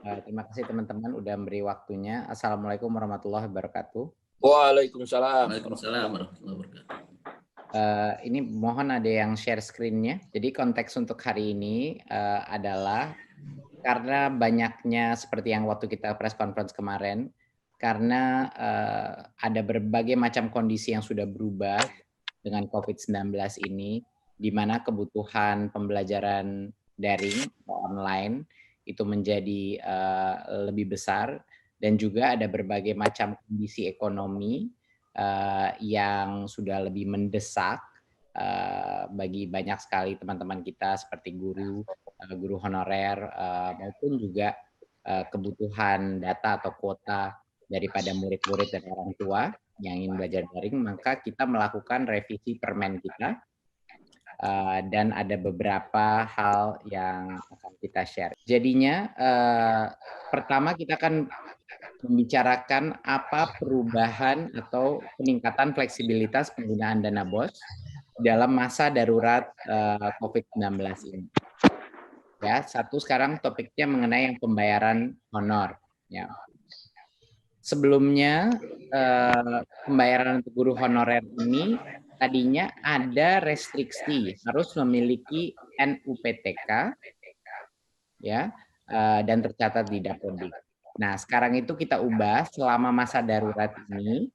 Terima kasih teman-teman udah memberi waktunya. Assalamualaikum warahmatullahi wabarakatuh. Waalaikumsalam. Waalaikumsalam warahmatullahi wabarakatuh. Ini mohon ada yang share screen-nya. Jadi konteks untuk hari ini adalah karena banyaknya seperti yang waktu kita press conference kemarin, karena ada berbagai macam kondisi yang sudah berubah dengan COVID-19 ini, di mana kebutuhan pembelajaran daring atau online itu menjadi lebih besar, dan juga ada berbagai macam kondisi ekonomi yang sudah lebih mendesak bagi banyak sekali teman-teman kita seperti guru honorer maupun juga kebutuhan data atau kuota daripada murid-murid dan orang tua yang ingin belajar daring, maka kita melakukan revisi permen kita dan ada beberapa hal yang akan kita share. Jadinya pertama kita akan membicarakan apa perubahan atau peningkatan fleksibilitas penggunaan dana BOS dalam masa darurat COVID-19 ini. Ya, satu sekarang topiknya mengenai yang pembayaran honor. Ya. Sebelumnya pembayaran untuk guru honorer ini tadinya ada restriksi harus memiliki NUPTK, ya, dan tercatat di Dapodik. Nah, sekarang itu kita ubah selama masa darurat ini,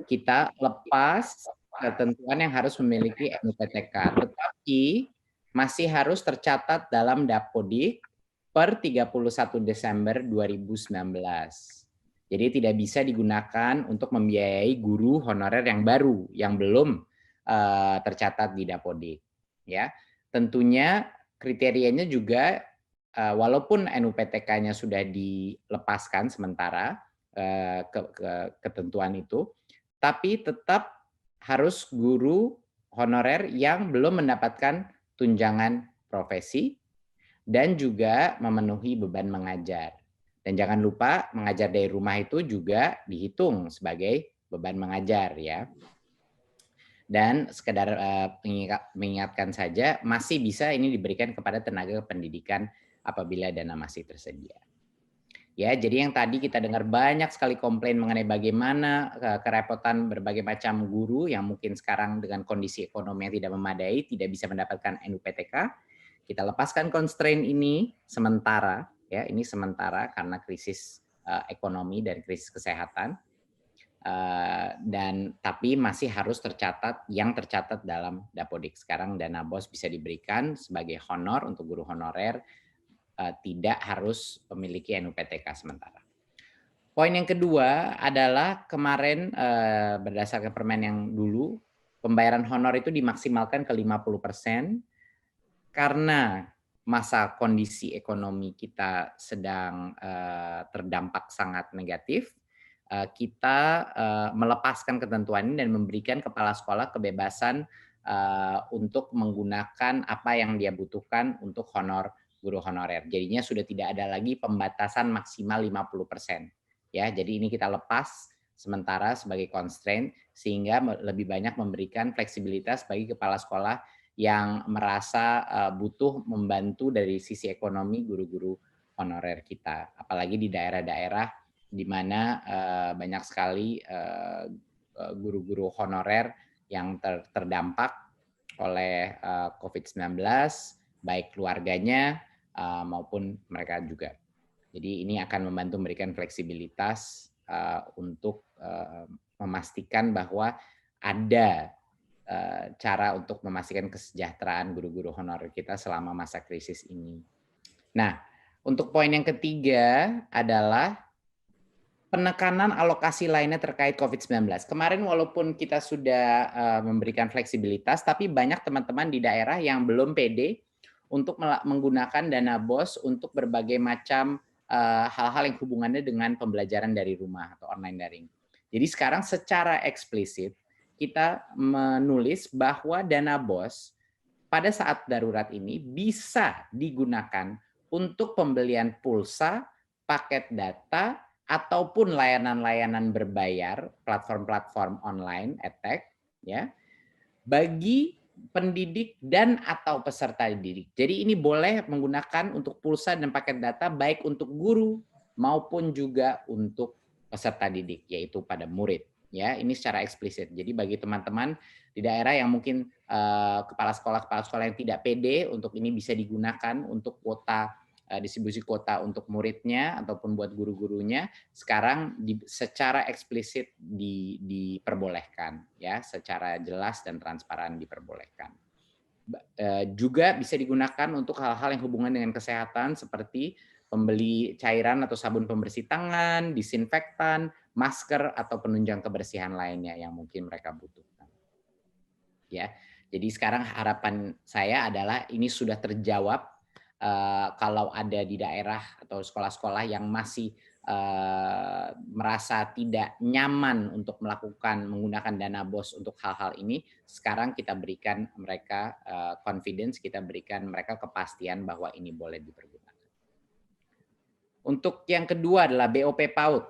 kita lepas ketentuan yang harus memiliki NUPTK, tetapi masih harus tercatat dalam Dapodik per 31 Desember 2019. Jadi tidak bisa digunakan untuk membiayai guru honorer yang baru, yang belum tercatat di Dapodik. Ya, tentunya kriterianya juga walaupun NUPTK-nya sudah dilepaskan sementara ketentuan itu, tapi tetap harus guru honorer yang belum mendapatkan tunjangan profesi dan juga memenuhi beban mengajar. Dan jangan lupa mengajar dari rumah itu juga dihitung sebagai beban mengajar ya. Dan sekedar mengingatkan saja, masih bisa ini diberikan kepada tenaga pendidikan apabila dana masih tersedia. Ya, jadi yang tadi kita dengar banyak sekali komplain mengenai bagaimana kerepotan berbagai macam guru yang mungkin sekarang dengan kondisi ekonomi yang tidak memadai, tidak bisa mendapatkan NUPTK. Kita lepaskan constraint ini sementara, ya, ini sementara karena krisis ekonomi dan krisis kesehatan. Dan tapi masih harus tercatat dalam Dapodik. Sekarang dana BOS bisa diberikan sebagai honor untuk guru honorer, tidak harus memiliki NUPTK sementara. Poin yang kedua adalah kemarin berdasarkan permen yang dulu, pembayaran honor itu dimaksimalkan ke 50% karena masa kondisi ekonomi kita sedang terdampak sangat negatif. Kita melepaskan ketentuan ini dan memberikan kepala sekolah kebebasan untuk menggunakan apa yang dia butuhkan untuk honor guru honorer. Jadinya sudah tidak ada lagi pembatasan maksimal 50%. Ya, jadi ini kita lepas sementara sebagai constraint sehingga lebih banyak memberikan fleksibilitas bagi kepala sekolah yang merasa butuh membantu dari sisi ekonomi guru-guru honorer kita. Apalagi di daerah-daerah di mana banyak sekali guru-guru honorer yang terdampak oleh COVID-19, baik keluarganya maupun mereka juga. Jadi ini akan membantu memberikan fleksibilitas untuk memastikan bahwa ada cara untuk memastikan kesejahteraan guru-guru honorer kita selama masa krisis ini. Nah, untuk poin yang ketiga adalah penekanan alokasi lainnya terkait COVID-19. Kemarin walaupun kita sudah memberikan fleksibilitas, tapi banyak teman-teman di daerah yang belum pede untuk menggunakan dana BOS untuk berbagai macam hal-hal yang hubungannya dengan pembelajaran dari rumah atau online daring. Jadi sekarang secara eksplisit kita menulis bahwa dana BOS pada saat darurat ini bisa digunakan untuk pembelian pulsa, paket data, ataupun layanan-layanan berbayar, platform-platform online, edtech, ya, bagi pendidik dan atau peserta didik. Jadi ini boleh menggunakan untuk pulsa dan paket data baik untuk guru maupun juga untuk peserta didik, yaitu pada murid. Ya, ini secara eksplisit. Jadi bagi teman-teman di daerah yang mungkin kepala sekolah yang tidak pede untuk ini bisa digunakan untuk kuota distribusi kuota untuk muridnya ataupun buat guru-gurunya, sekarang secara eksplisit diperbolehkan, ya, secara jelas dan transparan diperbolehkan. Juga bisa digunakan untuk hal-hal yang hubungan dengan kesehatan seperti pembeli cairan atau sabun pembersih tangan, disinfektan, masker atau penunjang kebersihan lainnya yang mungkin mereka butuhkan. Ya, jadi sekarang harapan saya adalah ini sudah terjawab. Kalau ada di daerah atau sekolah-sekolah yang masih merasa tidak nyaman untuk menggunakan dana BOS untuk hal-hal ini, sekarang kita berikan mereka confidence, kita berikan mereka kepastian bahwa ini boleh dipergunakan. Untuk yang kedua adalah BOP PAUD,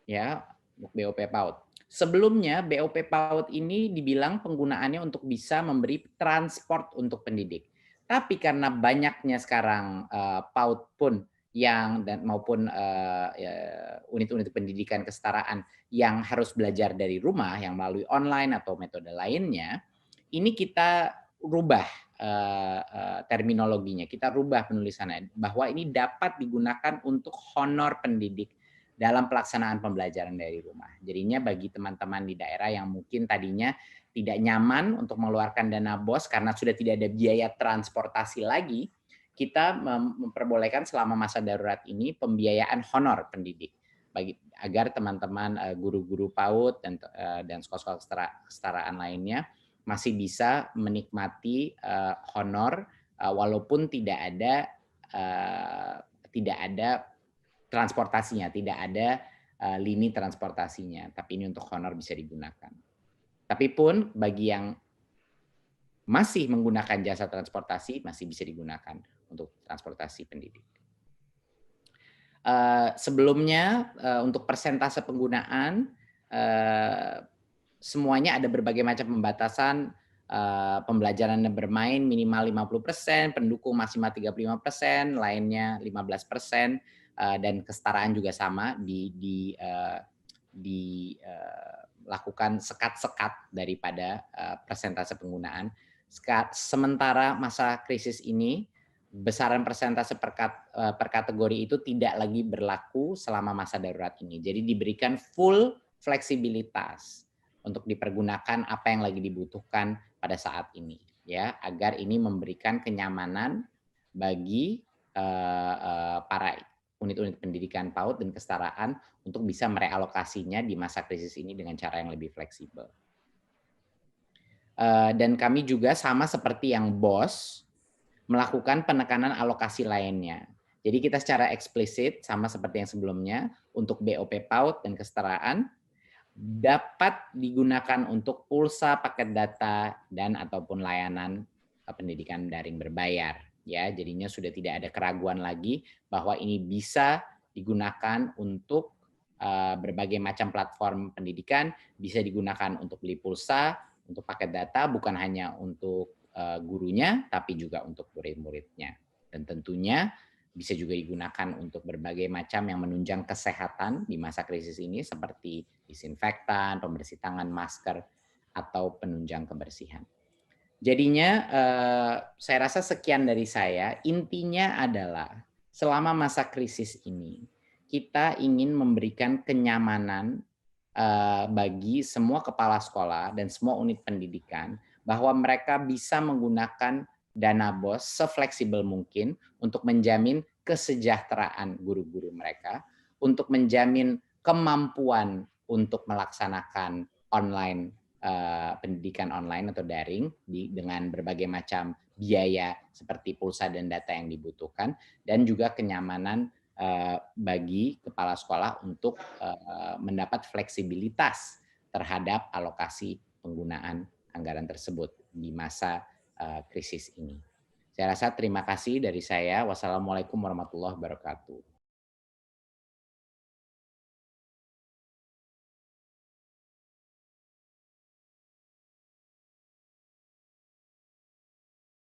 ya, BOP PAUD. Sebelumnya BOP PAUD ini dibilang penggunaannya untuk bisa memberi transport untuk pendidik. Tapi karena banyaknya sekarang PAUD pun maupun unit-unit pendidikan kesetaraan yang harus belajar dari rumah yang melalui online atau metode lainnya, ini kita rubah terminologinya, kita rubah penulisannya bahwa ini dapat digunakan untuk honor pendidik dalam pelaksanaan pembelajaran dari rumah. Jadinya bagi teman-teman di daerah yang mungkin tadinya tidak nyaman untuk mengeluarkan dana BOS karena sudah tidak ada biaya transportasi lagi, kita memperbolehkan selama masa darurat ini pembiayaan honor pendidik agar teman-teman guru-guru PAUD dan sekolah-sekolah kesetaraan lainnya masih bisa menikmati honor walaupun tidak ada transportasinya, tidak ada lini transportasinya, tapi ini untuk honor bisa digunakan. Tapi pun bagi yang masih menggunakan jasa transportasi masih bisa digunakan untuk transportasi pendidik. Sebelumnya untuk persentase penggunaan semuanya ada berbagai macam pembatasan, pembelajaran dan bermain minimal 50%, pendukung maksimal 35%, lainnya 15%, dan kesetaraan juga sama dilakukan sekat-sekat daripada persentase penggunaan. Sementara masa krisis ini, besaran persentase per kategori itu tidak lagi berlaku selama masa darurat ini. Jadi diberikan full fleksibilitas untuk dipergunakan apa yang lagi dibutuhkan pada saat ini, ya, agar ini memberikan kenyamanan bagi para unit-unit pendidikan PAUD dan kesetaraan untuk bisa merealokasinya di masa krisis ini dengan cara yang lebih fleksibel. Dan kami juga sama seperti yang BOS melakukan penekanan alokasi lainnya. Jadi kita secara eksplisit sama seperti yang sebelumnya untuk BOP PAUD dan kesetaraan dapat digunakan untuk pulsa, paket data, dan ataupun layanan pendidikan daring berbayar. Ya, jadinya sudah tidak ada keraguan lagi bahwa ini bisa digunakan untuk berbagai macam platform pendidikan, bisa digunakan untuk beli pulsa, untuk paket data, bukan hanya untuk gurunya, tapi juga untuk murid-muridnya. Dan tentunya bisa juga digunakan untuk berbagai macam yang menunjang kesehatan di masa krisis ini seperti disinfektan, pembersih tangan, masker, atau penunjang kebersihan. Jadinya saya rasa sekian dari saya. Intinya adalah selama masa krisis ini kita ingin memberikan kenyamanan bagi semua kepala sekolah dan semua unit pendidikan bahwa mereka bisa menggunakan dana BOS sefleksibel mungkin untuk menjamin kesejahteraan guru-guru mereka, untuk menjamin kemampuan untuk melaksanakan online pendidikan online atau daring dengan berbagai macam biaya seperti pulsa dan data yang dibutuhkan, dan juga kenyamanan bagi kepala sekolah untuk mendapat fleksibilitas terhadap alokasi penggunaan anggaran tersebut di masa krisis ini. Saya rasa terima kasih dari saya. Wassalamualaikum warahmatullahi wabarakatuh.